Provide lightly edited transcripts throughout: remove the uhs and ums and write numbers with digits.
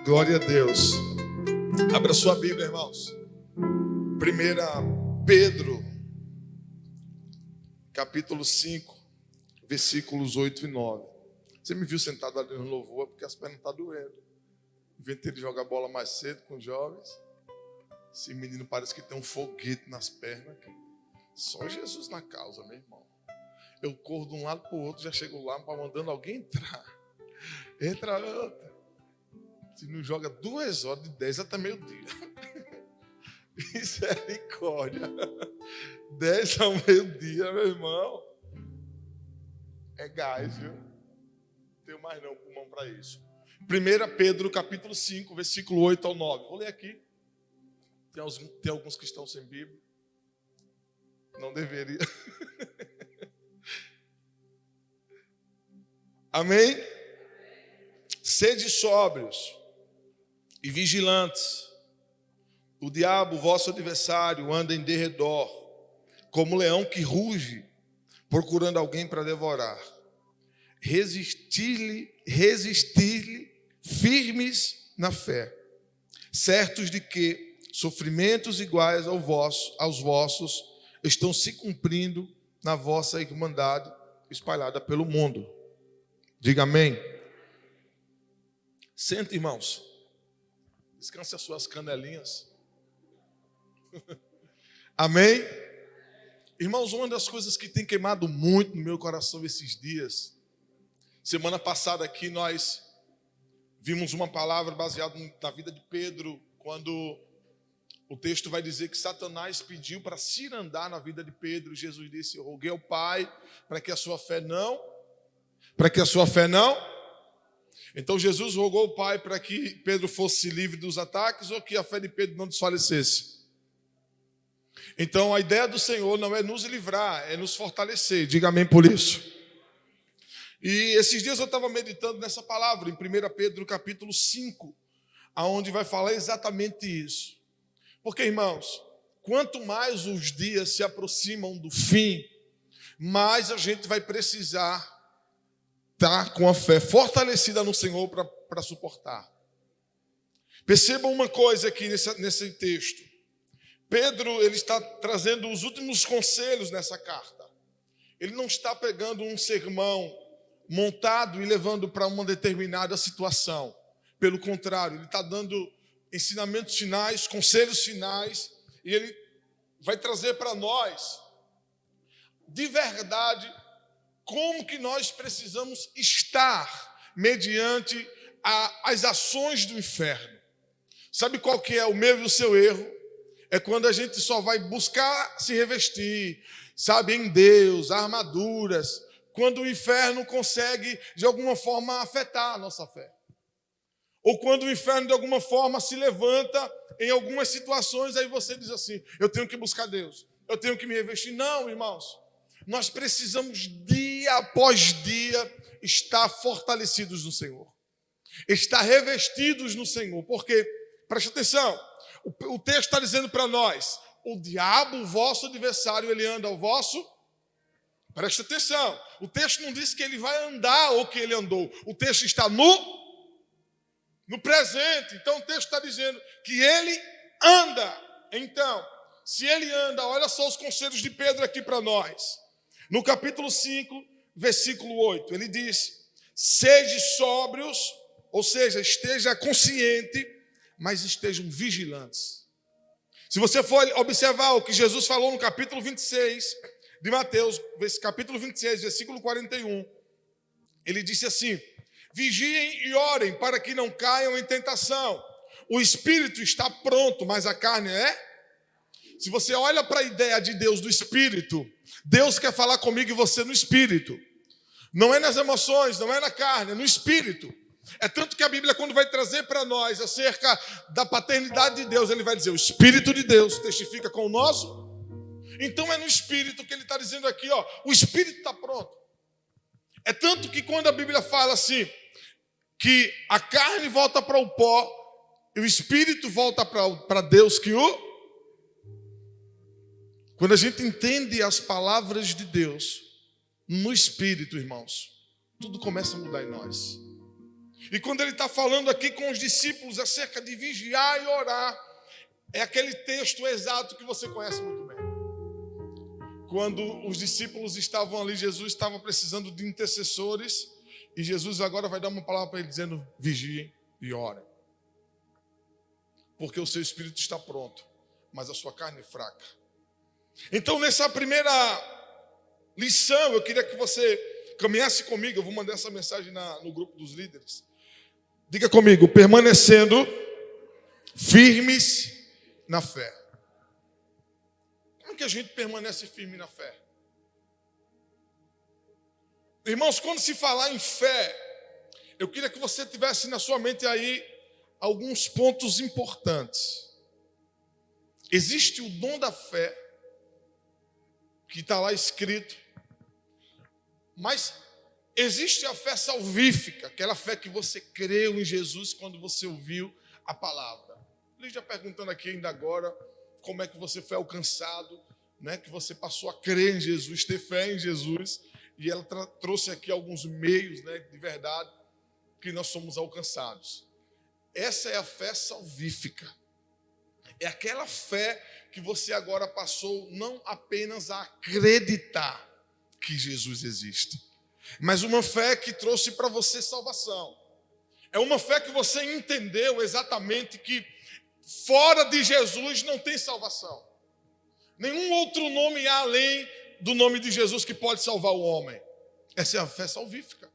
Glória a Deus. Abra sua Bíblia, irmãos. 1 Pedro, capítulo 5, versículos 8 e 9. Você me viu sentado ali no louvor porque as pernas estão doendo. Inventei de jogar bola mais cedo com os jovens. Esse menino parece que tem um foguete nas pernas. Só Jesus na causa, meu irmão. Eu corro de um lado para o outro, já chego lá mandando alguém entrar. Entra outra. Se não joga 2 horas de 10 até meio-dia. Misericórdia. 10 ao meio-dia, meu irmão. É gás, viu? Não tenho mais não pulmão para isso. 1 Pedro, capítulo 5, versículo 8 ao 9. Vou ler aqui. Tem alguns que estão sem Bíblia. Não deveria. Amém? Sede sóbrios e vigilantes. O diabo, vosso adversário, anda em derredor, como leão que ruge, procurando alguém para devorar. Resistir-lhe firmes na fé, certos de que sofrimentos iguais aos vossos estão se cumprindo na vossa irmandade espalhada pelo mundo. Diga amém. Senta, irmãos. Descanse as suas canelinhas. Amém? Irmãos, uma das coisas que tem queimado muito no meu coração esses dias. Semana passada aqui nós vimos uma palavra baseada na vida de Pedro, quando o texto vai dizer que Satanás pediu para cirandar na vida de Pedro. Jesus disse: eu roguei ao Pai para que a sua fé não. Então Jesus rogou ao Pai para que Pedro fosse livre dos ataques ou que a fé de Pedro não desfalecesse. Então a ideia do Senhor não é nos livrar, é nos fortalecer. Diga amém por isso. E esses dias eu estava meditando nessa palavra, em 1 Pedro capítulo 5, aonde vai falar exatamente isso. Porque, irmãos, quanto mais os dias se aproximam do fim, mais a gente vai precisar estar com a fé fortalecida no Senhor para suportar. Percebam uma coisa aqui nesse texto. Pedro, ele está trazendo os últimos conselhos nessa carta. Ele não está pegando um sermão montado e levando para uma determinada situação. Pelo contrário, ele está dando ensinamentos finais, conselhos finais, e ele vai trazer para nós, de verdade, como que nós precisamos estar mediante as ações do inferno. Sabe qual que é o meu e o seu erro? É quando a gente só vai buscar se revestir, sabe, em Deus, armaduras, quando o inferno consegue, de alguma forma, afetar a nossa fé. Ou quando o inferno, de alguma forma, se levanta em algumas situações, aí você diz assim: eu tenho que buscar Deus, eu tenho que me revestir. Não, irmãos, nós precisamos, dia após dia, estar fortalecidos no Senhor, estar revestidos no Senhor, porque, preste atenção, o texto está dizendo para nós: o diabo, o vosso adversário, ele anda ao vosso. Preste atenção, o texto não diz que ele vai andar ou que ele andou, o texto está no presente. Então o texto está dizendo que ele anda. Então, se ele anda, olha só os conselhos de Pedro aqui para nós. No capítulo 5, versículo 8, ele diz: sede sóbrios, ou seja, esteja consciente, mas estejam vigilantes. Se você for observar o que Jesus falou no capítulo 26 de Mateus, capítulo 26, versículo 41, ele disse assim: vigiem e orem para que não caiam em tentação. O espírito está pronto, mas a carne é? Se você olha para a ideia de Deus do espírito, Deus quer falar comigo e você no espírito. Não é nas emoções, não é na carne, é no espírito. É tanto que a Bíblia, quando vai trazer para nós acerca da paternidade de Deus, ele vai dizer: o Espírito de Deus testifica com o nosso. Então é no espírito que ele está dizendo aqui, ó, o espírito está pronto. É tanto que quando a Bíblia fala assim, que a carne volta para o pó e o espírito volta para Deus que o... Quando a gente entende as palavras de Deus no espírito, irmãos, tudo começa a mudar em nós. E quando ele está falando aqui com os discípulos acerca de vigiar e orar, é aquele texto exato que você conhece muito bem. Quando os discípulos estavam ali, Jesus estava precisando de intercessores, e Jesus agora vai dar uma palavra para ele dizendo: vigiem e orem. Porque o seu espírito está pronto, mas a sua carne é fraca. Então, nessa primeira lição, eu queria que você caminhasse comigo. Eu vou mandar essa mensagem no grupo dos líderes. Diga comigo: permanecendo firmes na fé. Como que a gente permanece firme na fé? Irmãos, quando se falar em fé, eu queria que você tivesse na sua mente aí alguns pontos importantes. Existe o dom da fé, que está lá escrito, mas existe a fé salvífica, aquela fé que você creu em Jesus quando você ouviu a palavra. Lígia perguntando aqui ainda agora, como é que você foi alcançado, né? Que você passou a crer em Jesus, ter fé em Jesus, e ela trouxe aqui alguns meios, né, de verdade, que nós somos alcançados. Essa é a fé salvífica. É aquela fé que você agora passou não apenas a acreditar que Jesus existe, mas uma fé que trouxe para você salvação. É uma fé que você entendeu exatamente que fora de Jesus não tem salvação. Nenhum outro nome há além do nome de Jesus que pode salvar o homem. Essa é a fé salvífica.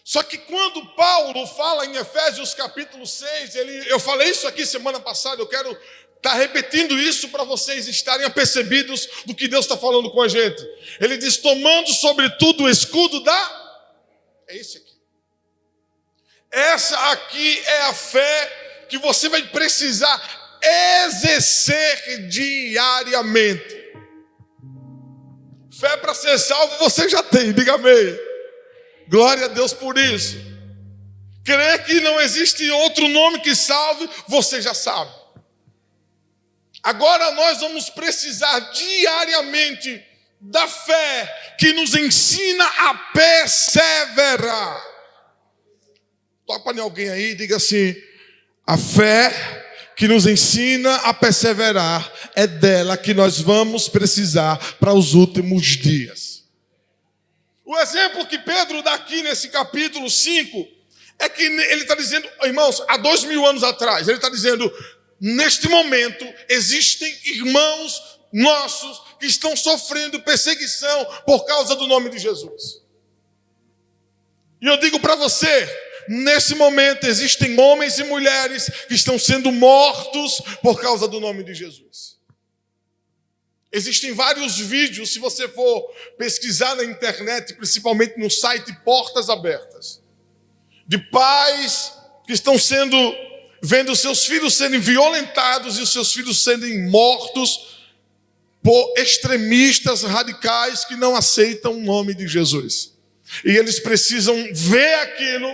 Só que quando Paulo fala em Efésios capítulo 6, eu falei isso aqui semana passada, eu quero estar repetindo isso para vocês estarem apercebidos do que Deus está falando com a gente. Ele diz: tomando sobretudo o escudo é esse aqui. Essa aqui é a fé que você vai precisar exercer diariamente. Fé para ser salvo você já tem, diga amém. Glória a Deus por isso. Crer que não existe outro nome que salve, você já sabe. Agora nós vamos precisar diariamente da fé que nos ensina a perseverar. Toca para alguém aí e diga assim: a fé que nos ensina a perseverar é dela que nós vamos precisar para os últimos dias. O exemplo que Pedro dá aqui nesse capítulo 5 é que ele está dizendo, irmãos, há 2000 anos atrás, ele está dizendo: neste momento existem irmãos nossos que estão sofrendo perseguição por causa do nome de Jesus. E eu digo para você, nesse momento existem homens e mulheres que estão sendo mortos por causa do nome de Jesus. Existem vários vídeos, se você for pesquisar na internet, principalmente no site Portas Abertas, de pais que estão vendo seus filhos serem violentados e os seus filhos serem mortos por extremistas radicais que não aceitam o nome de Jesus. E eles precisam ver aquilo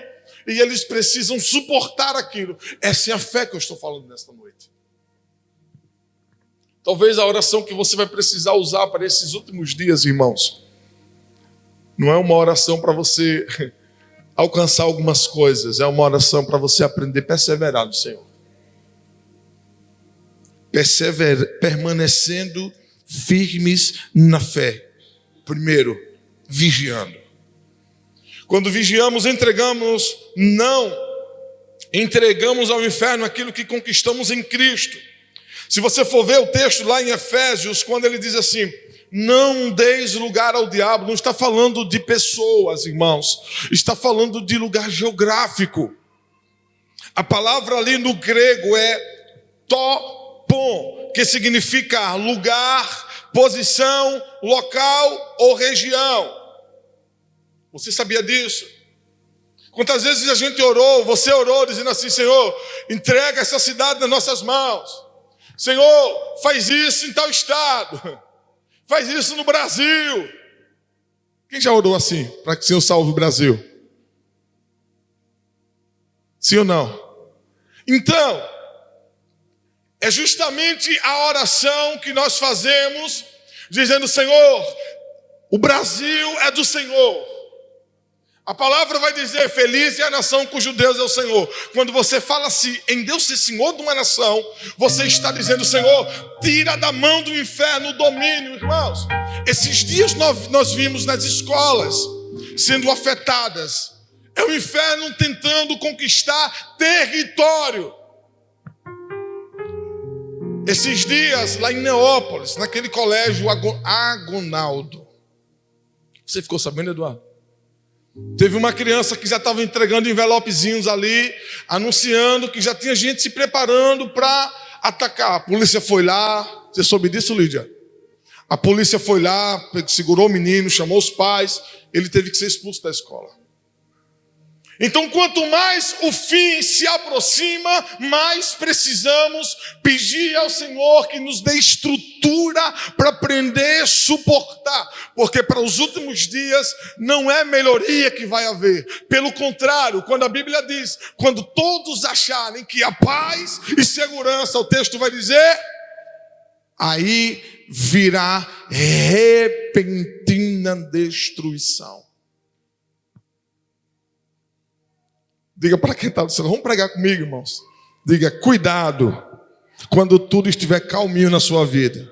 e eles precisam suportar aquilo. Essa é a fé que eu estou falando nesta noite. Talvez a oração que você vai precisar usar para esses últimos dias, irmãos, não é uma oração para você alcançar algumas coisas, é uma oração para você aprender a perseverar no Senhor. Permanecendo firmes na fé. Primeiro, vigiando. Quando vigiamos, não entregamos ao inferno aquilo que conquistamos em Cristo. Se você for ver o texto lá em Efésios, quando ele diz assim: não deis lugar ao diabo, não está falando de pessoas, irmãos, está falando de lugar geográfico. A palavra ali no grego é topon, que significa lugar, posição, local ou região. Você sabia disso? Quantas vezes a gente orou, você orou dizendo assim: Senhor, entrega essa cidade nas nossas mãos. Senhor, faz isso em tal estado. Faz isso no Brasil. Quem já orou assim, para que o Senhor salve o Brasil? Sim ou não? Então, é justamente a oração que nós fazemos, dizendo: Senhor, o Brasil é do Senhor. A palavra vai dizer, feliz é a nação cujo Deus é o Senhor. Quando você fala assim, em Deus ser Senhor de uma nação, você está dizendo, Senhor, tira da mão do inferno o domínio, irmãos. Esses dias nós vimos nas escolas sendo afetadas. É o inferno tentando conquistar território. Esses dias, lá em Neópolis, naquele colégio Agonaldo. Você ficou sabendo, Eduardo? Teve uma criança que já estava entregando envelopezinhos ali, anunciando que já tinha gente se preparando para atacar. A polícia foi lá, você soube disso, Lídia? A polícia foi lá, segurou o menino, chamou os pais, ele teve que ser expulso da escola. Então, quanto mais o fim se aproxima, mais precisamos pedir ao Senhor que nos dê estrutura para aprender, suportar. Porque para os últimos dias não é melhoria que vai haver. Pelo contrário, quando a Bíblia diz, quando todos acharem que há paz e segurança, o texto vai dizer, aí virá repentina destruição. Diga para quem está do céu, vamos pregar comigo, irmãos. Diga, cuidado, quando tudo estiver calminho na sua vida.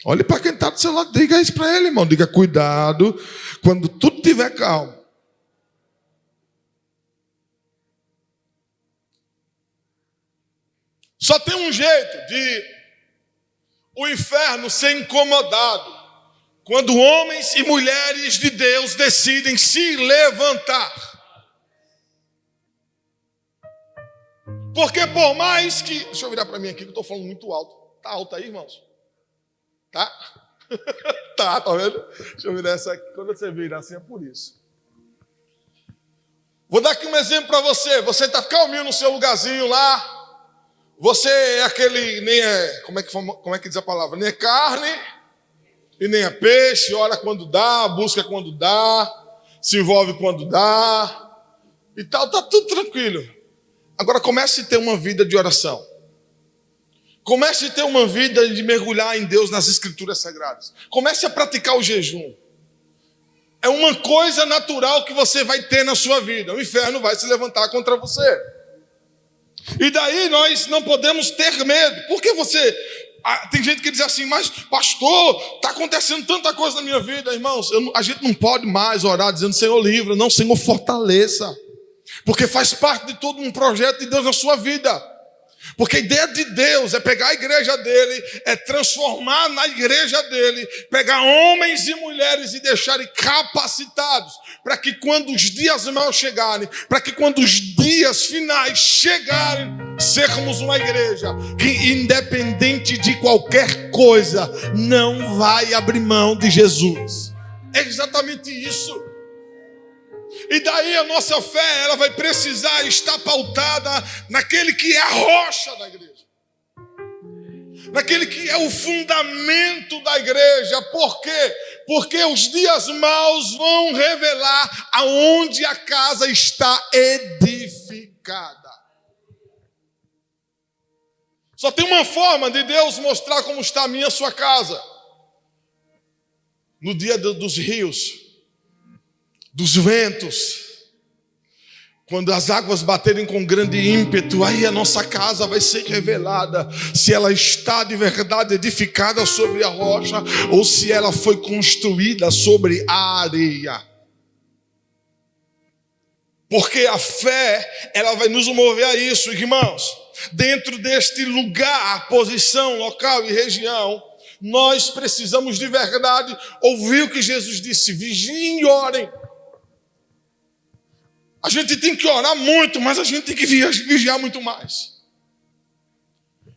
Olhe para quem está do seu lado, diga isso para ele, irmão. Diga, cuidado, quando tudo estiver calmo. Só tem um jeito de o inferno ser incomodado. Quando homens e mulheres de Deus decidem se levantar. Porque por mais que... Deixa eu virar para mim aqui que eu estou falando muito alto. Está alto aí, irmãos? Tá? Tá vendo? Deixa eu virar essa aqui. Quando você vira assim é por isso. Vou dar aqui um exemplo para você. Você está calminho no seu lugarzinho lá. Você é aquele... nem é, como é que diz a palavra? Nem é carne e nem é peixe. Ora quando dá, busca quando dá, se envolve quando dá. E tal, está tudo tranquilo. Agora comece a ter uma vida de oração. Comece a ter uma vida de mergulhar em Deus nas Escrituras Sagradas. Comece a praticar o jejum. É uma coisa natural que você vai ter na sua vida. O inferno vai se levantar contra você. E daí nós não podemos ter medo. Porque você... tem gente que diz assim, mas pastor, está acontecendo tanta coisa na minha vida. Irmãos, a gente não pode mais orar dizendo, Senhor, livra. Não, Senhor, fortaleça. Porque faz parte de todo um projeto de Deus na sua vida. Porque a ideia de Deus é pegar a igreja dele, é transformar na igreja dele, pegar homens e mulheres e deixarem capacitados, para que quando os dias maus chegarem, para que quando os dias finais chegarem, sermos uma igreja que, independente de qualquer coisa, não vai abrir mão de Jesus. É exatamente isso. E daí a nossa fé, ela vai precisar estar pautada naquele que é a rocha da igreja. Naquele que é o fundamento da igreja. Por quê? Porque os dias maus vão revelar aonde a casa está edificada. Só tem uma forma de Deus mostrar como está a minha e a sua casa. No dia dos rios, dos ventos, quando as águas baterem com grande ímpeto, aí a nossa casa vai ser revelada, se ela está de verdade edificada sobre a rocha, ou se ela foi construída sobre a areia. Porque a fé, ela vai nos mover a isso, irmãos. Dentro deste lugar, posição, local e região, nós precisamos de verdade ouvir o que Jesus disse, vigiem e orem. A gente tem que orar muito, mas a gente tem que vigiar muito mais.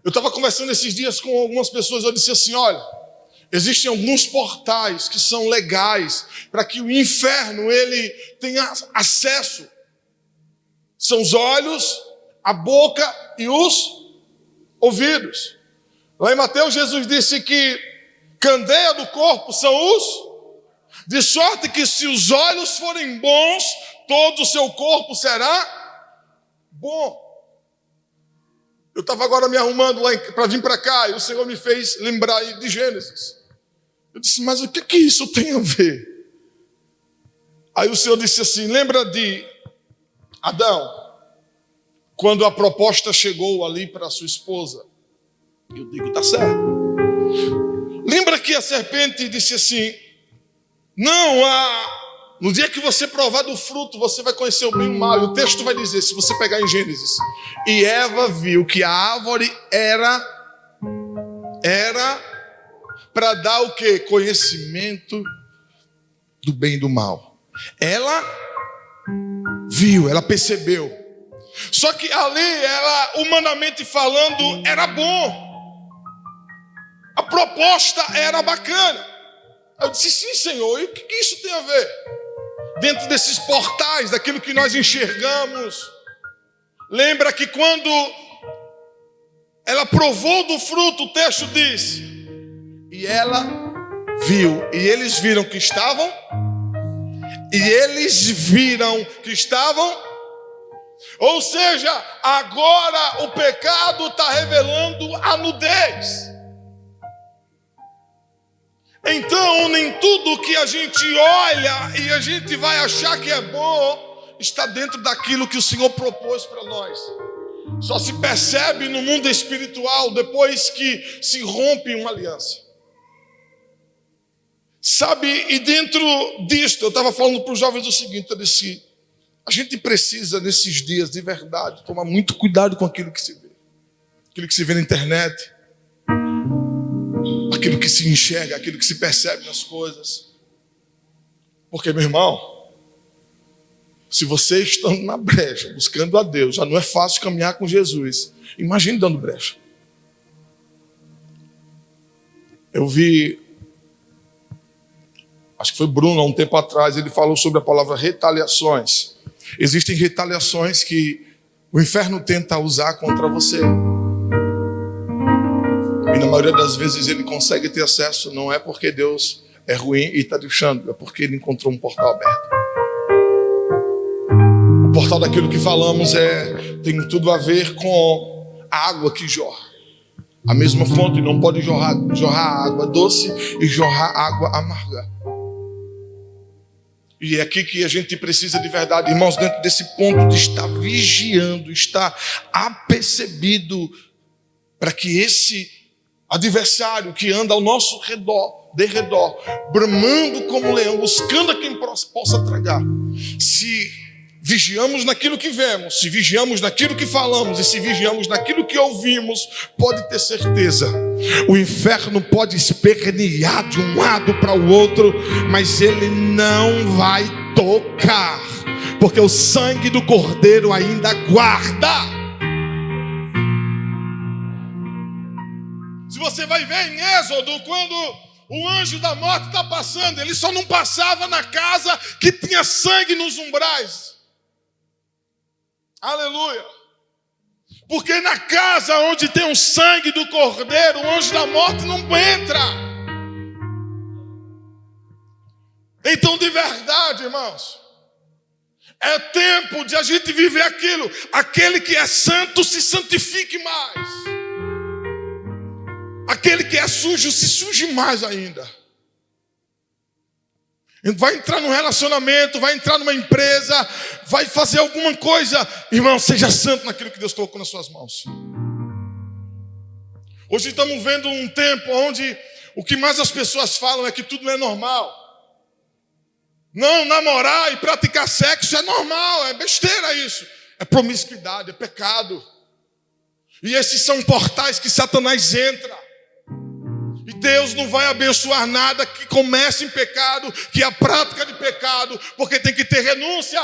Eu estava conversando esses dias com algumas pessoas, eu disse assim, olha, existem alguns portais que são legais para que o inferno ele tenha acesso. São os olhos, a boca e os ouvidos. Lá em Mateus, Jesus disse que candeia do corpo são os... De sorte que se os olhos forem bons, todo o seu corpo será bom. Eu estava agora me arrumando lá para vir para cá e o Senhor me fez lembrar de Gênesis. Eu disse, mas o que isso tem a ver? Aí o Senhor disse assim: lembra de Adão, quando a proposta chegou ali para sua esposa? Eu digo, tá certo. Lembra que a serpente disse assim: não, no dia que você provar do fruto, você vai conhecer o bem e o mal. E o texto vai dizer, se você pegar em Gênesis: e Eva viu que a árvore era para dar o quê? Conhecimento do bem e do mal. Ela viu, ela percebeu. Só que ali, ela, humanamente falando, era bom. A proposta era bacana. Eu disse, sim, Senhor, e o que isso tem a ver? Dentro desses portais, daquilo que nós enxergamos. Lembra que quando ela provou do fruto, o texto diz, e ela viu, e eles viram que estavam, ou seja, agora o pecado está revelando a nudez. Então, nem tudo que a gente olha e a gente vai achar que é bom está dentro daquilo que o Senhor propôs para nós. Só se percebe no mundo espiritual depois que se rompe uma aliança. Sabe, e dentro disto, eu estava falando para os jovens o seguinte, eu disse, a gente precisa nesses dias de verdade tomar muito cuidado com aquilo que se vê. Aquilo que se vê na internet, aquilo que se enxerga, aquilo que se percebe nas coisas. Porque, meu irmão, se você estando na brecha, buscando a Deus, já não é fácil caminhar com Jesus. Imagine dando brecha. Eu vi, acho que foi Bruno, há um tempo atrás, ele falou sobre a palavra retaliações. Existem retaliações que o inferno tenta usar contra você. E na maioria das vezes ele consegue ter acesso, não é porque Deus é ruim e está deixando, é porque ele encontrou um portal aberto. O portal daquilo que falamos tem tudo a ver com a água que jorra. A mesma fonte não pode jorrar água doce e jorrar água amarga. E é aqui que a gente precisa de verdade, irmãos, dentro desse ponto de estar vigiando, estar apercebido, para que esse adversário que anda ao nosso derredor, bramando como leão, buscando a quem possa tragar. Se vigiamos naquilo que vemos, se vigiamos naquilo que falamos e se vigiamos naquilo que ouvimos, pode ter certeza, o inferno pode espernear de um lado para o outro, mas ele não vai tocar, porque o sangue do Cordeiro ainda guarda. Se você vai ver em Êxodo, quando o anjo da morte está passando, ele só não passava na casa que tinha sangue nos umbrais. Aleluia. Porque na casa onde tem o sangue do Cordeiro, o anjo da morte não entra. Então, de verdade, irmãos, é tempo de a gente viver aquilo. Aquele que é santo se santifique mais. Aquele que é sujo se suje mais ainda. Vai entrar num relacionamento, vai entrar numa empresa, vai fazer alguma coisa. Irmão, seja santo naquilo que Deus colocou nas suas mãos. Hoje estamos vendo um tempo onde o que mais as pessoas falam é que tudo é normal. Não, namorar e praticar sexo é normal, é besteira isso. É promiscuidade, é pecado. E esses são portais que Satanás entra. E Deus não vai abençoar nada que comece em pecado, que é a prática de pecado, porque tem que ter renúncia.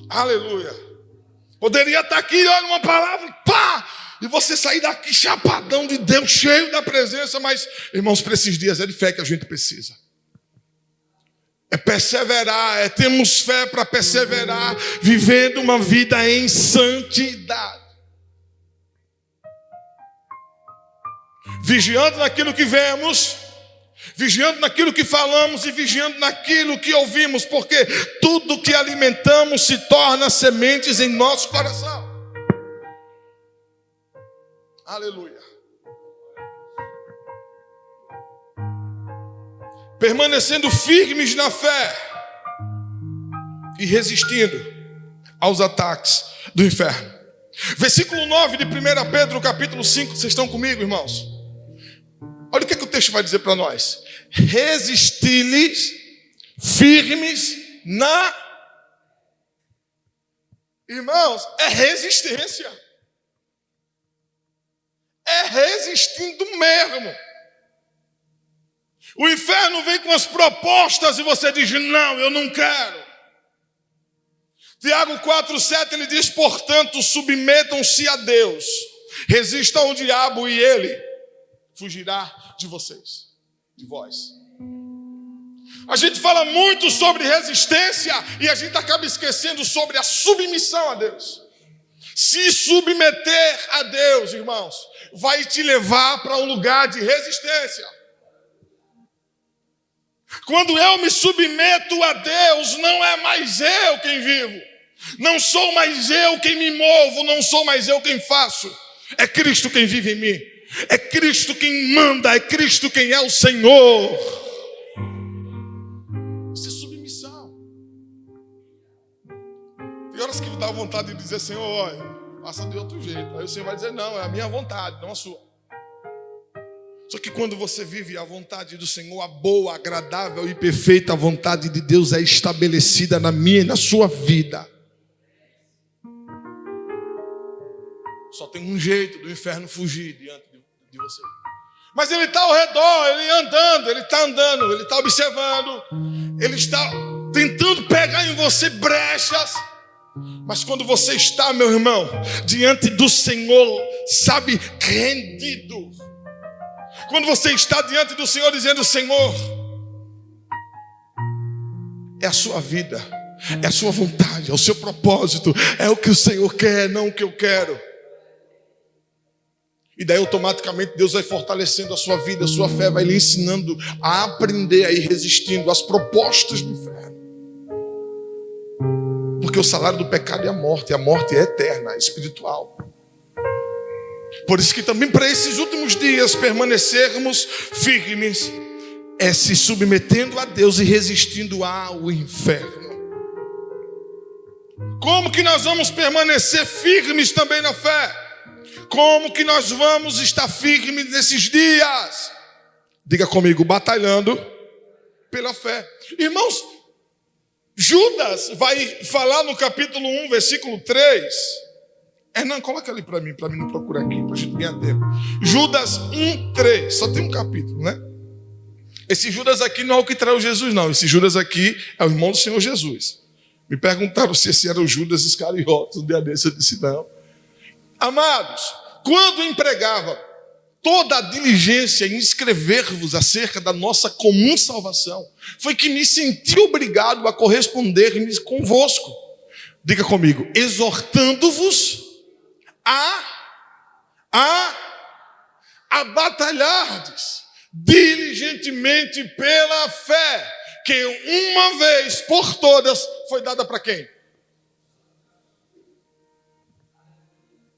Aleluia. Poderia estar aqui, olha uma palavra, pá! E você sair daqui chapadão de Deus, cheio da presença, mas, irmãos, para esses dias é de fé que a gente precisa. É perseverar, termos fé para perseverar, vivendo uma vida em santidade. Vigiando naquilo que vemos, vigiando naquilo que falamos e vigiando naquilo que ouvimos, porque tudo que alimentamos se torna sementes em nosso coração. Aleluia. permanecendo firmes na fé e resistindo aos ataques do inferno. Versículo 9 de 1 Pedro, capítulo 5, vocês estão comigo, irmãos? Olha o que o texto vai dizer para nós. Resisti-lhes firmes na... Irmãos, é resistência. É resistindo mesmo. O inferno vem com as propostas e você diz, não, eu não quero. Tiago 4,7, ele diz, portanto, submetam-se a Deus. Resistam ao diabo e ele fugirá de vocês, de vós. A gente fala muito sobre resistência e a gente acaba esquecendo sobre a submissão a Deus. Se submeter a Deus, irmãos, vai te levar para um lugar de resistência. Quando eu me submeto a Deus, não é mais eu quem vivo. Não sou mais eu quem me movo, não sou mais eu quem faço. É Cristo quem vive em mim. É Cristo quem manda, é Cristo quem é o Senhor. Isso é submissão. Tem horas que dá vontade de dizer, Senhor, olha, faça de outro jeito. Aí o Senhor vai dizer, não, é a minha vontade, não a sua. Só que quando você vive a vontade do Senhor, a boa, agradável e perfeita vontade de Deus é estabelecida na minha e na sua vida. Só tem um jeito do inferno fugir diante de você. Mas ele está ao redor, ele andando, ele está observando, ele está tentando pegar em você brechas. Mas quando você está, meu irmão, diante do Senhor, sabe, rendido. Quando você está diante do Senhor dizendo, Senhor, é a sua vida, é a sua vontade, é o seu propósito, é o que o Senhor quer, não o que eu quero. E daí automaticamente Deus vai fortalecendo a sua vida, a sua fé, vai lhe ensinando a aprender a ir resistindo às propostas do inferno. Porque o salário do pecado é a morte é eterna, é espiritual. Por isso que também para esses últimos dias permanecermos firmes é se submetendo a Deus e resistindo ao inferno. Como que nós vamos permanecer firmes também na fé? Como que nós vamos estar firmes nesses dias? Diga comigo, batalhando pela fé. Irmãos, Judas vai falar no capítulo 1, versículo 3. Não, coloca ali para mim não procurar aqui, para a gente ganhar tempo. Judas 1, 3, só tem um capítulo, né? Esse Judas aqui não é o que traiu Jesus, não. Esse Judas aqui é o irmão do Senhor Jesus. Me perguntaram se esse era o Judas Iscariotes, um dia desse, eu disse não. Amados, quando empregava toda a diligência em escrever-vos acerca da nossa comum salvação, foi que me senti obrigado a corresponder convosco. Diga comigo, exortando-vos a batalhardes diligentemente pela fé, que uma vez por todas foi dada para quem?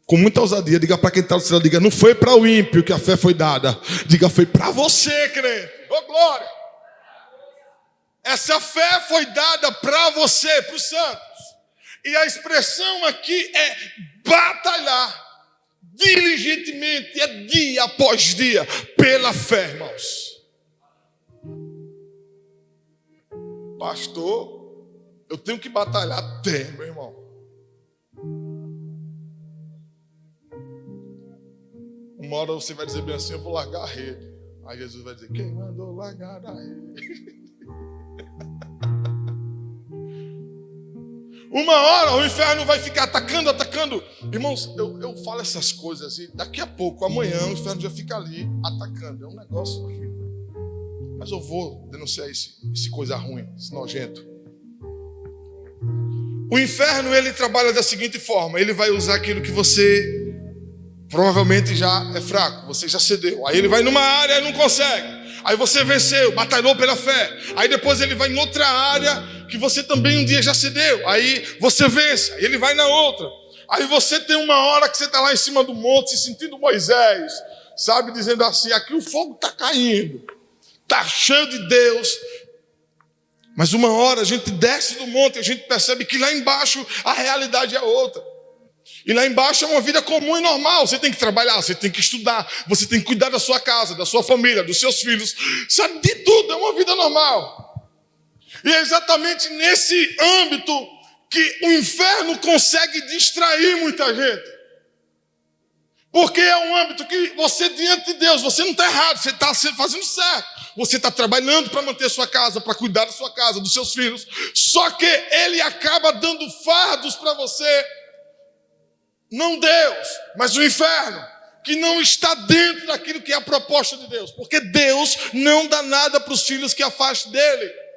Com muita ousadia, diga para quem está no céu, diga, não foi para o ímpio que a fé foi dada, diga, foi para você, crente. Ô glória! Essa fé foi dada para você, para os santos. E a expressão aqui é batalhar diligentemente, é dia após dia, pela fé, irmãos. Pastor, eu tenho que batalhar até, meu irmão. Uma hora você vai dizer bem assim, eu vou largar a rede. Aí Jesus vai dizer, quem mandou largar a rede? Uma hora o inferno vai ficar atacando. Irmãos, eu falo essas coisas e daqui a pouco, amanhã, o inferno já fica ali atacando. É um negócio horrível. Mas eu vou denunciar esse coisa ruim, esse nojento. O inferno, ele trabalha da seguinte forma. Ele vai usar aquilo que você provavelmente já é fraco, você já cedeu. Aí ele vai numa área e não consegue. Aí você venceu, batalhou pela fé. Aí depois ele vai em outra área que você também um dia já cedeu. Aí você vence, aí ele vai na outra. Aí você tem uma hora que você está lá em cima do monte, se sentindo Moisés, sabe, dizendo assim, aqui o fogo está caindo. está cheio de Deus. Mas uma hora a gente desce do monte e a gente percebe que lá embaixo a realidade é outra. E lá embaixo é uma vida comum e normal. Você tem que trabalhar, você tem que estudar, você tem que cuidar da sua casa, da sua família, dos seus filhos. Sabe, de tudo, é uma vida normal. E é exatamente nesse âmbito que o inferno consegue distrair muita gente. Porque é um âmbito que você, diante de Deus, você não está errado, você está fazendo certo. Você está trabalhando para manter sua casa, para cuidar da sua casa, dos seus filhos. Só que ele acaba dando fardos para você. Não Deus, mas o inferno, que não está dentro daquilo que é a proposta de Deus. Porque Deus não dá nada para os filhos que afastem dele.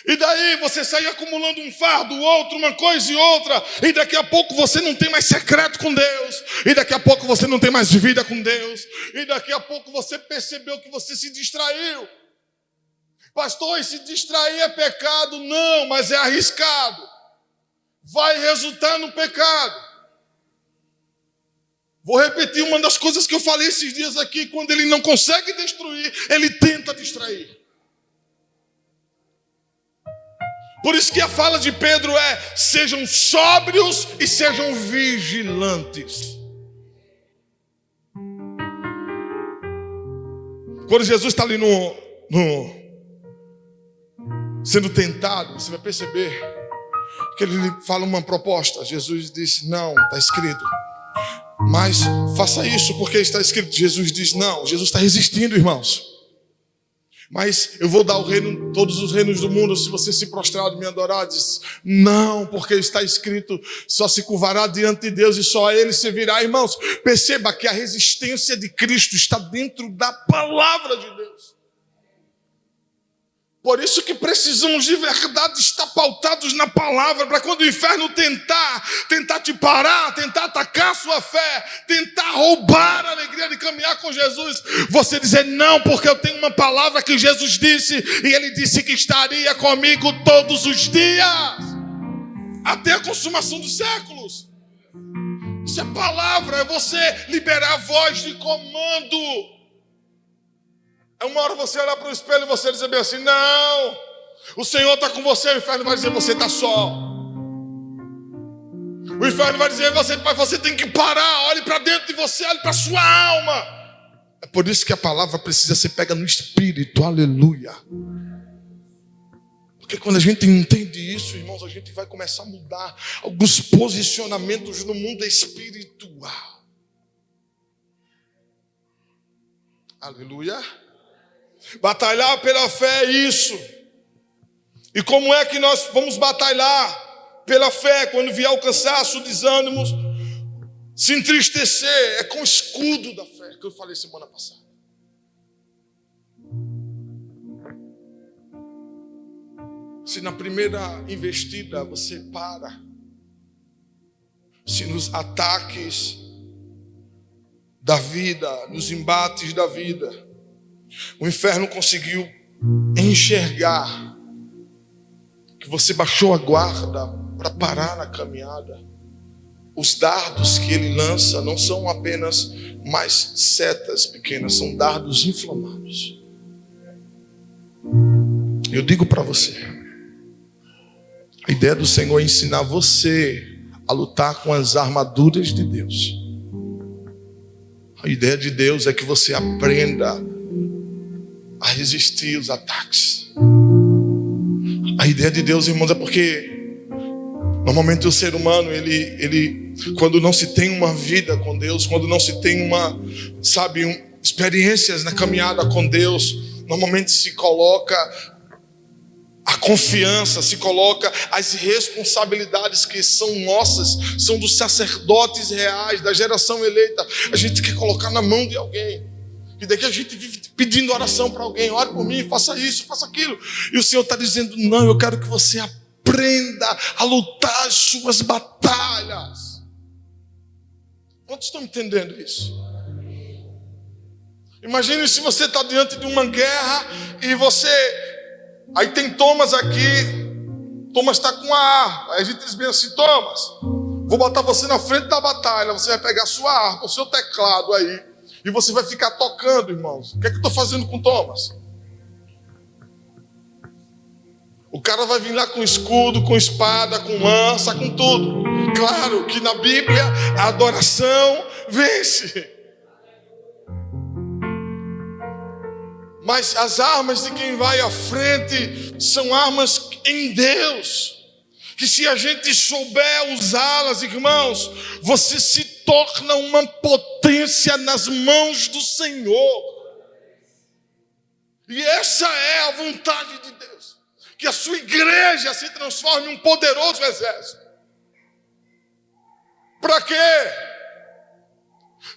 E daí você sai acumulando um fardo, outro, uma coisa e outra, e daqui a pouco você não tem mais secreto com Deus, e daqui a pouco você não tem mais vida com Deus, e daqui a pouco você percebeu que você se distraiu. Pastor, e se distrair é pecado? Não, mas é arriscado. Vai resultar no pecado. Vou repetir uma das coisas que eu falei esses dias aqui: quando ele não consegue destruir, ele tenta distrair. Por isso que a fala de Pedro é: sejam sóbrios e sejam vigilantes. Quando Jesus está ali sendo tentado, você vai perceber que ele fala uma proposta. Jesus disse: não, está escrito. Mas faça isso porque está escrito. Jesus diz: não. Jesus está resistindo, irmãos. Mas eu vou dar o reino, todos os reinos do mundo, se você se prostrar e me adorar. Diz: não, porque está escrito, só se curvará diante de Deus e só a ele servirá. Irmãos, perceba que a resistência de Cristo está dentro da palavra de Deus. Por isso que precisamos de verdade estar pautados na palavra, para quando o inferno tentar te parar, tentar atacar a sua fé, tentar roubar a alegria de caminhar com Jesus, você dizer: não, porque eu tenho uma palavra que Jesus disse, e ele disse que estaria comigo todos os dias, até a consumação dos séculos. Isso é palavra, é você liberar a voz de comando. É uma hora você olhar para o espelho e você dizer bem assim: não, o Senhor está com você. O inferno vai dizer: você está só. O inferno vai dizer: você tem que parar. Olhe para dentro de você, olhe para a sua alma. É por isso que a palavra precisa ser pega no espírito. Aleluia. Porque quando a gente entende isso, irmãos, a gente vai começar a mudar alguns posicionamentos no mundo espiritual. Aleluia. Batalhar pela fé é isso. E como é que nós vamos batalhar pela fé quando vier o cansaço, o desânimo, se entristecer? É com o escudo da fé que eu falei semana passada. Se na primeira investida você para, se nos ataques da vida, nos embates da vida, o inferno conseguiu enxergar que você baixou a guarda para parar na caminhada, os dardos que ele lança não são apenas mais setas pequenas, são dardos inflamados. Eu digo para você, a ideia do Senhor é ensinar você a lutar com as armaduras de Deus. A ideia de Deus é que você aprenda a resistir os ataques. A ideia de Deus, irmãos, é porque normalmente o ser humano, ele quando não se tem uma vida com Deus, quando não se tem experiências na caminhada com Deus, normalmente se coloca a confiança, se coloca as responsabilidades que são nossas, são dos sacerdotes reais, da geração eleita. A gente quer colocar na mão de alguém. E daqui a gente vive pedindo oração para alguém: ore por mim, faça isso, faça aquilo. E o Senhor está dizendo: não, eu quero que você aprenda a lutar as suas batalhas. Quantos estão entendendo isso? Imagine se você está diante de uma guerra e aí tem Thomas aqui. Thomas está com a harpa. Aí a gente diz bem assim: Thomas, vou botar você na frente da batalha. Você vai pegar a sua harpa, o seu teclado aí, e você vai ficar tocando, irmãos. O que é que eu estou fazendo com Thomas? O cara vai vir lá com escudo, com espada, com lança, com tudo. Claro que na Bíblia a adoração vence. Mas as armas de quem vai à frente são armas em Deus. Que se a gente souber usá-las, irmãos, você se torna uma potência nas mãos do Senhor. E essa é a vontade de Deus. Que a sua igreja se transforme em um poderoso exército. Para quê?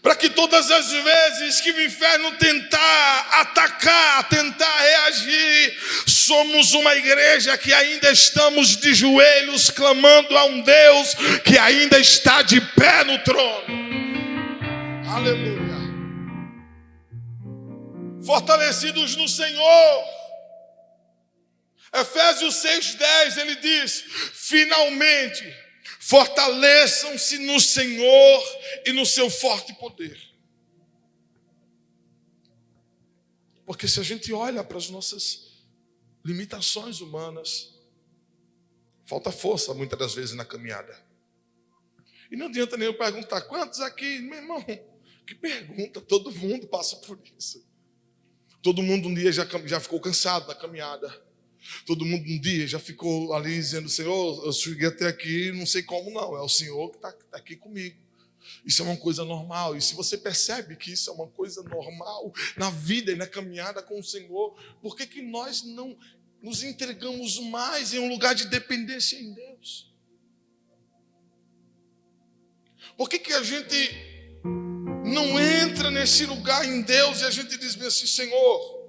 Para que todas as vezes que o inferno tentar atacar, tentar reagir, somos uma igreja que ainda estamos de joelhos clamando a um Deus que ainda está de pé no trono. Aleluia. Fortalecidos no Senhor. Efésios 6:10, ele diz: finalmente, fortaleçam-se no Senhor e no seu forte poder. Porque se a gente olha para as nossas limitações humanas, falta força muitas das vezes na caminhada. E não adianta nem eu perguntar, quantos aqui, meu irmão? Que pergunta, todo mundo passa por isso. Todo mundo um dia já ficou cansado na caminhada. Todo mundo um dia já ficou ali dizendo: Senhor, eu cheguei até aqui, não sei como não, é o Senhor que está aqui comigo. Isso é uma coisa normal. E se você percebe que isso é uma coisa normal na vida e na caminhada com o Senhor, por que nós não nos entregamos mais em um lugar de dependência em Deus? Por que a gente não entra nesse lugar em Deus e a gente diz bem assim: Senhor,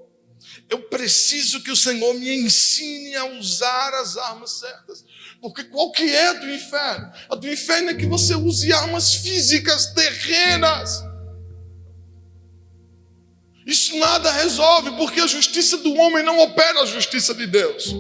eu preciso que o Senhor me ensine a usar as armas certas. Porque qual que é do inferno? A do inferno é que você use armas físicas, terrenas. Isso nada resolve, porque a justiça do homem não opera a justiça de Deus.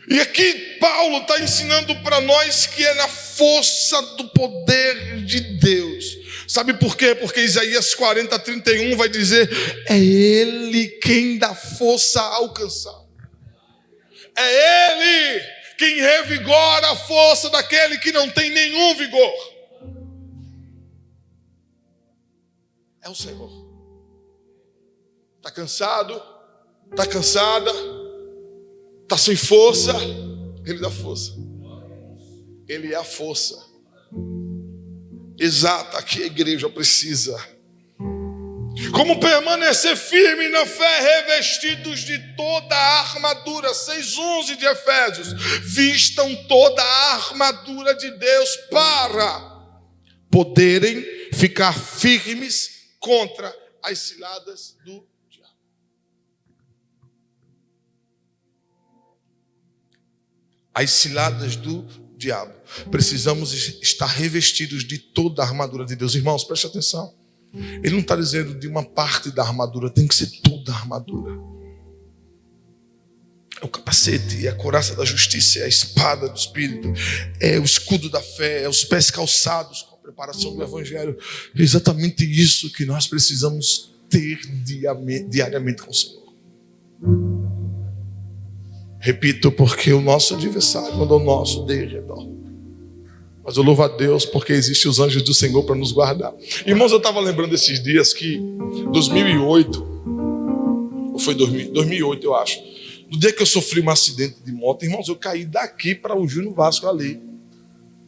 E aqui Paulo está ensinando para nós que é na força do poder de Deus. Sabe por quê? Porque Isaías 40:31 vai dizer: é Ele quem dá força a alcançar. É Ele quem revigora a força daquele que não tem nenhum vigor. É o Senhor. Está cansado? Está cansada? Está sem força? Ele dá força. Ele é a força exata que a igreja precisa. Como permanecer firme na fé, revestidos de toda a armadura. 6:11 de Efésios. Vistam toda a armadura de Deus para poderem ficar firmes contra as ciladas do diabo. As ciladas do diabo. Precisamos estar revestidos de toda a armadura de Deus. Irmãos, preste atenção. Ele não está dizendo de uma parte da armadura, tem que ser toda a armadura. É o capacete, é a couraça da justiça, é a espada do Espírito, é o escudo da fé, é os pés calçados com a preparação do Evangelho. É exatamente isso que nós precisamos ter diariamente com o Senhor. Repito, porque o nosso adversário anda ao nosso derredor. Mas eu louvo a Deus porque existem os anjos do Senhor para nos guardar. Irmãos, eu estava lembrando esses dias que 2008, ou foi 2008 eu acho, no dia que eu sofri um acidente de moto, irmãos, eu caí daqui para o Júnior Vasco ali.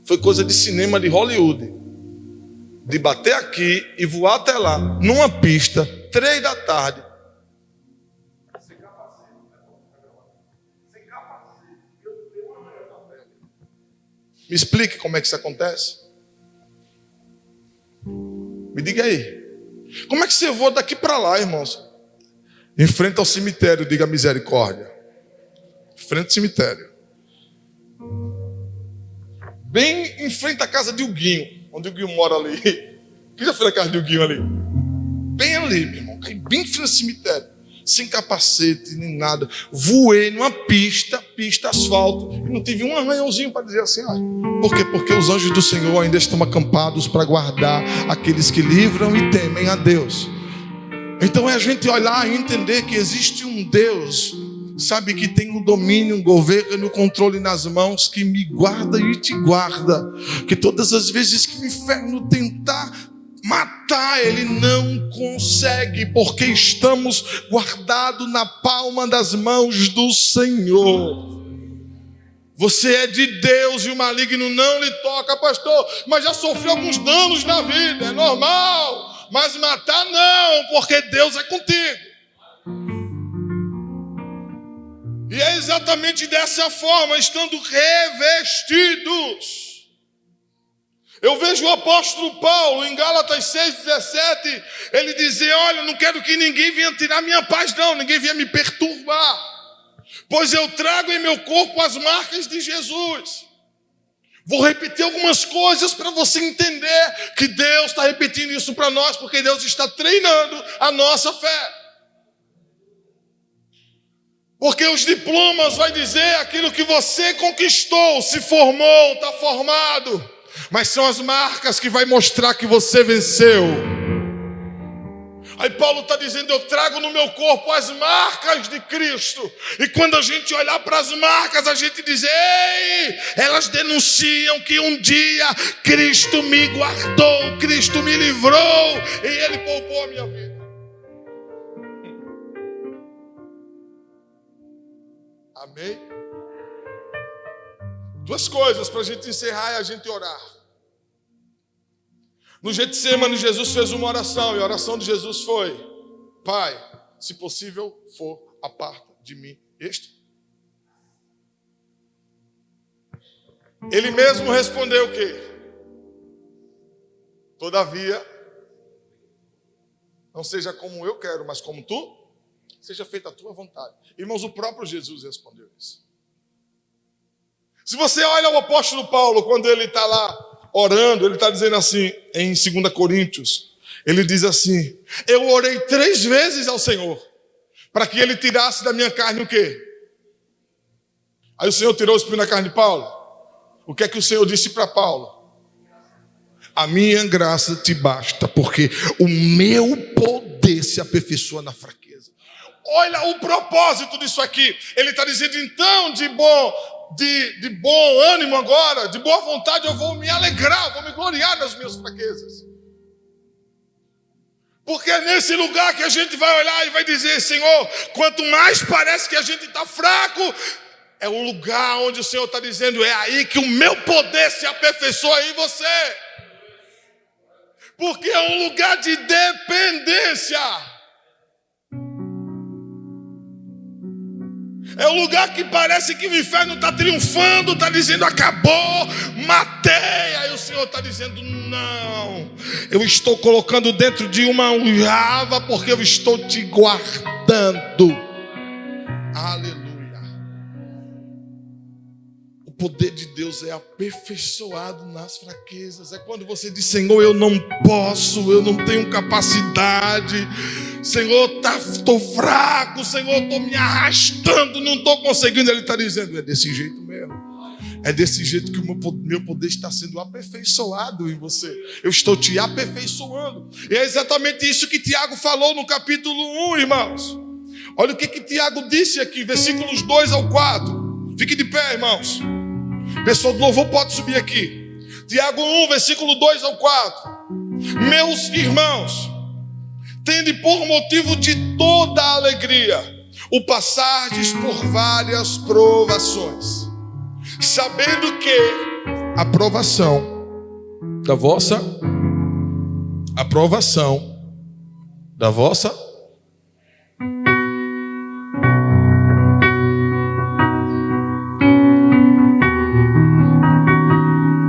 Foi coisa de cinema de Hollywood. De bater aqui e voar até lá, numa pista, 3 da tarde. Me explique como é que isso acontece. Me diga aí. Como é que você voa daqui para lá, irmãos? Em frente ao cemitério, diga misericórdia. Em frente ao cemitério. Bem em frente à casa de Huguinho, onde o Huguinho mora ali. Quem já foi na casa de Huguinho ali? Bem ali, meu irmão. Caí bem em frente ao cemitério. Sem capacete, nem nada. Voei numa pista asfalto. E não tive um arranhãozinho para dizer assim. Por quê? Porque os anjos do Senhor ainda estão acampados para guardar aqueles que livram e temem a Deus. Então é a gente olhar e entender que existe um Deus sabe que tem o domínio, o governo e o controle nas mãos, que me guarda e te guarda, que todas as vezes que o inferno tentar matar, ele não consegue, porque estamos guardados na palma das mãos do Senhor. Você é de Deus e o maligno não lhe toca, pastor, mas já sofreu alguns danos na vida, é normal, mas matar não, porque Deus é contigo. E é exatamente dessa forma, estando revestidos. Eu vejo o apóstolo Paulo em Gálatas 6,17, ele dizer: olha, não quero que ninguém venha tirar minha paz não, ninguém venha me perturbar, pois eu trago em meu corpo as marcas de Jesus. Vou repetir algumas coisas para você entender que Deus está repetindo isso para nós, porque Deus está treinando a nossa fé. Porque os diplomas vai dizer aquilo que você conquistou, se formou, está formado. Mas são as marcas que vai mostrar que você venceu. Aí Paulo está dizendo: eu trago no meu corpo as marcas de Cristo. E quando a gente olhar para as marcas, a gente diz: ei, elas denunciam que um dia Cristo me guardou, Cristo me livrou e Ele poupou a minha vida. Amém? Duas coisas para a gente encerrar e a gente orar. No Getsemane, Jesus fez uma oração, e a oração de Jesus foi: Pai, se possível for, aparta de mim este. Ele mesmo respondeu o quê? Todavia, não seja como eu quero, mas como tu, seja feita a tua vontade. Irmãos, o próprio Jesus respondeu isso. Se você olha o apóstolo Paulo, quando ele está lá orando, ele está dizendo assim, em 2 Coríntios, ele diz assim: eu orei 3 vezes ao Senhor, para que ele tirasse da minha carne o quê? Aí o Senhor tirou o espinho da carne de Paulo. O que é que o Senhor disse para Paulo? A minha graça te basta, porque o meu poder se aperfeiçoa na fraqueza. Olha o propósito disso aqui. Ele está dizendo, então, de bom ânimo agora, de boa vontade, eu vou me alegrar, vou me gloriar nas minhas fraquezas. Porque é nesse lugar que a gente vai olhar e vai dizer: Senhor, quanto mais parece que a gente está fraco, é o lugar onde o Senhor está dizendo: é aí que o meu poder se aperfeiçoa em você. Porque é um lugar de dependência. É um lugar que parece que o inferno está triunfando, está dizendo: acabou, matei. Aí o Senhor está dizendo: não, eu estou colocando dentro de uma aljava, porque eu estou te guardando. Aleluia. O poder de Deus é aperfeiçoado nas fraquezas. É quando você diz: Senhor, eu não posso, eu não tenho capacidade, Senhor, estou fraco, Senhor, estou me arrastando, não estou conseguindo. Ele está dizendo: é desse jeito mesmo. É desse jeito que o meu poder está sendo aperfeiçoado em você. Eu estou te aperfeiçoando. E é exatamente isso que Tiago falou no capítulo 1, irmãos. Olha o que Tiago disse aqui, versículos 2 ao 4. Fique de pé, irmãos. Pessoal do louvor pode subir aqui. Tiago 1, versículo 2 ao 4. Meus irmãos, tende por motivo de toda a alegria o passardes por várias provações, sabendo que a aprovação da vossa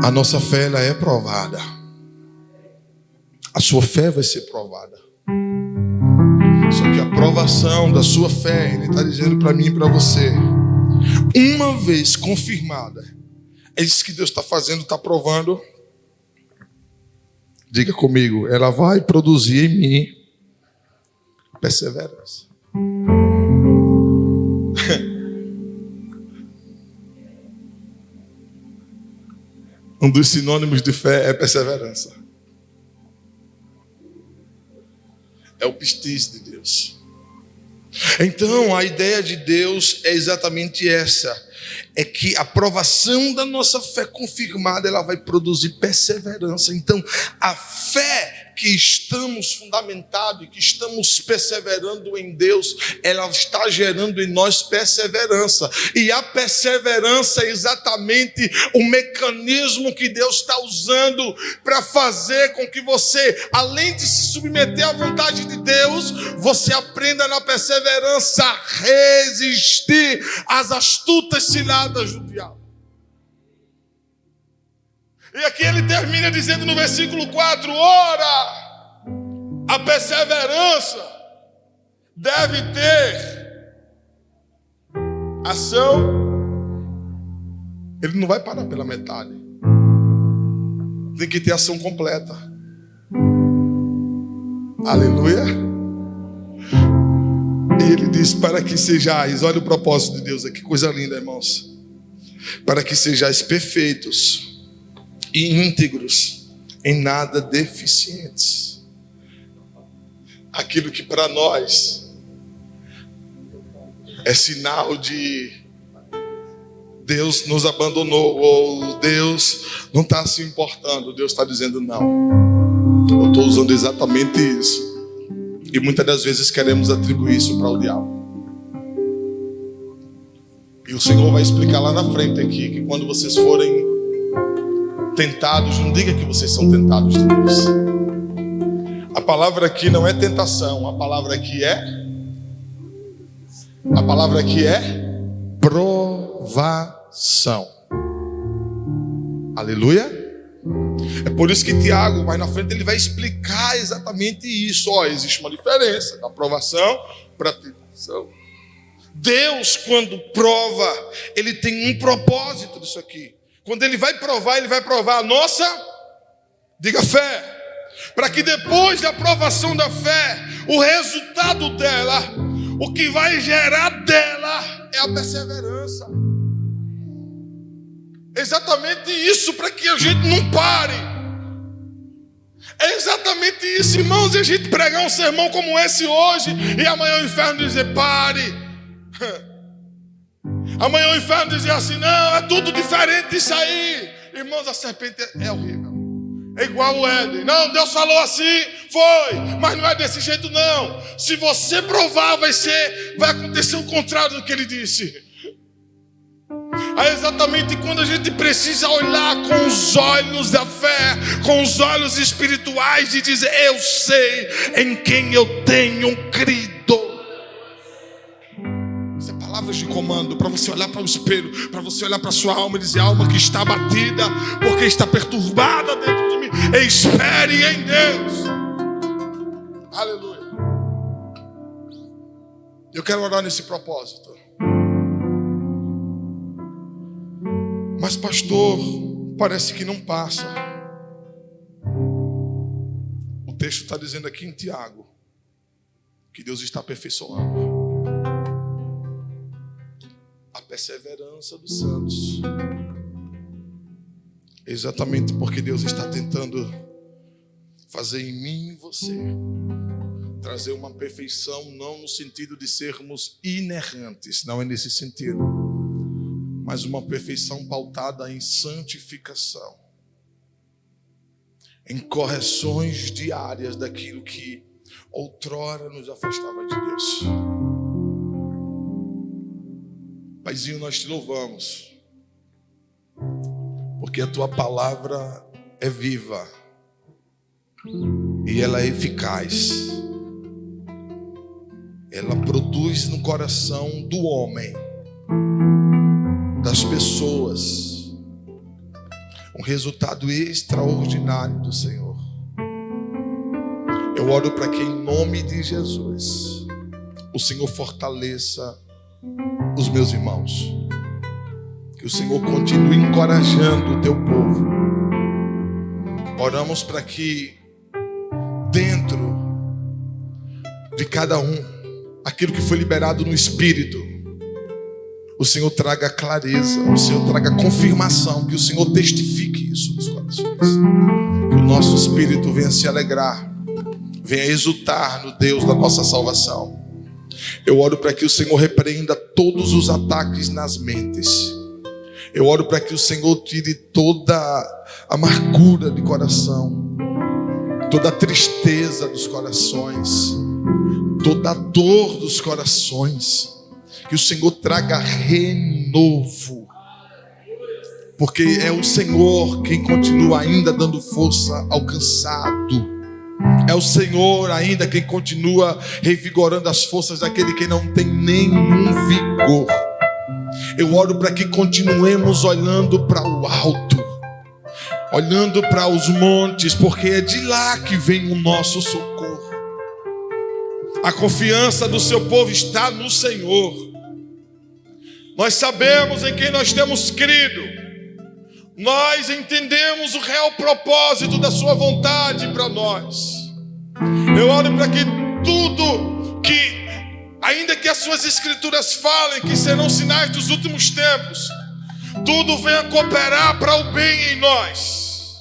a nossa fé, ela é provada. A sua fé vai ser provada. Só que a provação da sua fé, ele está dizendo para mim e para você, uma vez confirmada, é isso que Deus está fazendo, está provando. Diga comigo, ela vai produzir em mim perseverança. Um dos sinônimos de fé é perseverança. É o pistis de Deus. Então, a ideia de Deus é exatamente essa. É que a provação da nossa fé confirmada, ela vai produzir perseverança. Então, a fé que estamos fundamentados e que estamos perseverando em Deus, ela está gerando em nós perseverança. E a perseverança é exatamente o mecanismo que Deus está usando para fazer com que você, além de se submeter à vontade de Deus, você aprenda na perseverança a resistir às astutas ciladas do diabo. E aqui ele termina dizendo no versículo 4: ora, a perseverança deve ter ação. Ele não vai parar pela metade. Tem que ter ação completa. Aleluia. E ele diz: para que sejais, olha o propósito de Deus aqui, coisa linda, irmãos. Para que sejais perfeitos e íntegros, em nada deficientes. Aquilo que para nós é sinal de Deus nos abandonou, ou Deus não está se importando, Deus está dizendo: não, eu estou usando exatamente isso. E muitas das vezes queremos atribuir isso para o diabo. E o Senhor vai explicar lá na frente aqui, que quando vocês forem tentados, não diga que vocês são tentados de Deus. A palavra aqui não é tentação, a palavra aqui é provação. Aleluia. É por isso que Tiago, mais na frente, ele vai explicar exatamente isso. Existe uma diferença da provação para a tentação. Deus, quando prova, ele tem um propósito disso aqui. Quando ele vai provar a nossa, diga, fé. Para que depois da provação da fé, o resultado dela, o que vai gerar dela, é a perseverança. Exatamente isso, para que a gente não pare. É exatamente isso, irmãos. E a gente pregar um sermão como esse hoje, e amanhã o inferno dizer: pare. Amanhã o inferno dizer assim: não, é tudo diferente disso aí. Irmãos, a serpente é horrível. É igual o Éden. Não, Deus falou assim, foi, mas não é desse jeito não. Se você provar, vai acontecer o contrário do que ele disse. É exatamente quando a gente precisa olhar com os olhos da fé, com os olhos espirituais, e dizer: eu sei em quem eu tenho crido. Palavras de comando, para você olhar para o espelho, para você olhar para a sua alma e dizer: alma que está abatida, porque está perturbada dentro de mim, espere em Deus. Aleluia. Eu quero orar nesse propósito. Mas pastor, parece que não passa. O texto está dizendo aqui em Tiago que Deus está aperfeiçoando a perseverança dos santos. Exatamente porque Deus está tentando fazer em mim e em você trazer uma perfeição, não no sentido de sermos inerrantes, não é nesse sentido, mas uma perfeição pautada em santificação, em correções diárias daquilo que outrora nos afastava de Deus. Paizinho, nós te louvamos, porque a tua palavra é viva e ela é eficaz. Ela produz no coração do homem, das pessoas, um resultado extraordinário do Senhor. Eu oro para que em nome de Jesus o Senhor fortaleça os meus irmãos, que o Senhor continue encorajando o teu povo. Oramos para que dentro de cada um, aquilo que foi liberado no Espírito, o Senhor traga clareza, o Senhor traga confirmação, que o Senhor testifique isso nos corações, que o nosso espírito venha se alegrar, venha exultar no Deus da nossa salvação. Eu oro para que o Senhor repreenda todos os ataques nas mentes. Eu oro para que o Senhor tire toda a amargura de coração, toda a tristeza dos corações, toda a dor dos corações. Que o Senhor traga renovo, porque é o Senhor quem continua ainda dando força ao cansado. É o Senhor ainda quem continua revigorando as forças daquele que não tem nenhum vigor. Eu oro para que continuemos olhando para o alto, olhando para os montes, porque é de lá que vem o nosso socorro. A confiança do seu povo está no Senhor. Nós sabemos em quem nós temos crido. Nós entendemos o real propósito da sua vontade para nós. Eu oro para que tudo que, ainda que as suas escrituras falem que serão sinais dos últimos tempos, tudo venha cooperar para o bem em nós.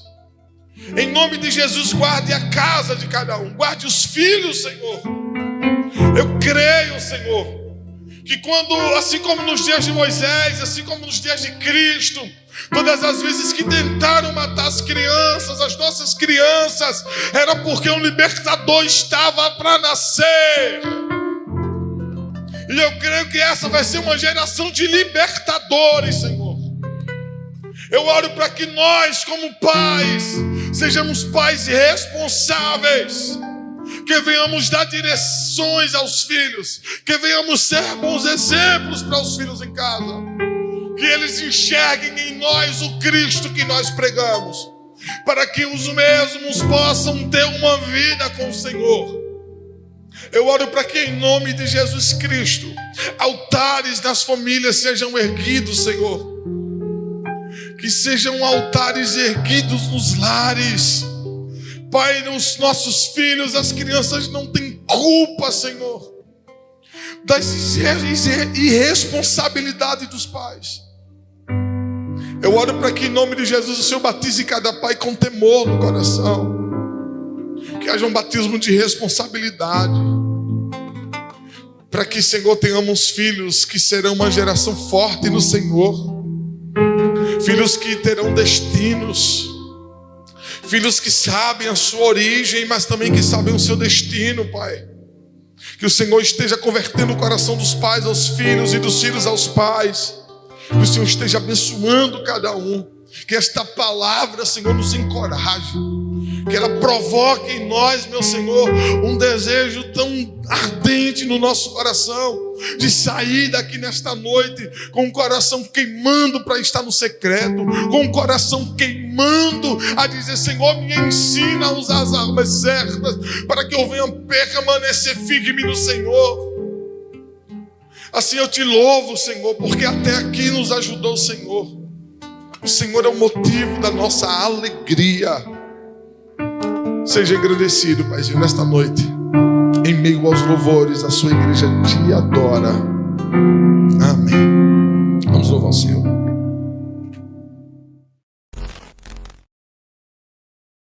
Em nome de Jesus, guarde a casa de cada um, guarde os filhos, Senhor. Eu creio, Senhor, que quando, assim como nos dias de Moisés, assim como nos dias de Cristo, todas as vezes que tentaram matar as crianças, as nossas crianças, era porque um libertador estava para nascer. E eu creio que essa vai ser uma geração de libertadores, Senhor. Eu oro para que nós, como pais, sejamos pais responsáveis, que venhamos dar direções aos filhos, que venhamos ser bons exemplos para os filhos em casa, que eles enxerguem em nós o Cristo que nós pregamos, para que os mesmos possam ter uma vida com o Senhor. Eu oro para que em nome de Jesus Cristo, altares das famílias sejam erguidos, Senhor. Que sejam altares erguidos nos lares. Pai, os nossos filhos, as crianças não têm culpa, Senhor, da irresponsabilidade dos pais. Eu oro para que em nome de Jesus o Senhor batize cada pai com temor no coração. Que haja um batismo de responsabilidade. Para que, Senhor, tenhamos filhos que serão uma geração forte no Senhor. Filhos que terão destinos. Filhos que sabem a sua origem, mas também que sabem o seu destino, Pai. Que o Senhor esteja convertendo o coração dos pais aos filhos e dos filhos aos pais. Que o Senhor esteja abençoando cada um. Que esta palavra, Senhor, nos encoraje. Que ela provoque em nós, meu Senhor, um desejo tão ardente no nosso coração, de sair daqui nesta noite com o coração queimando para estar no secreto, com o coração queimando a dizer: Senhor, me ensina a usar as armas certas, para que eu venha permanecer firme no Senhor. Assim eu te louvo, Senhor, porque até aqui nos ajudou o Senhor. O Senhor é o motivo da nossa alegria. Seja agradecido, Paizinho, nesta noite. Em meio aos louvores, a sua igreja te adora. Amém. Vamos louvar o Senhor.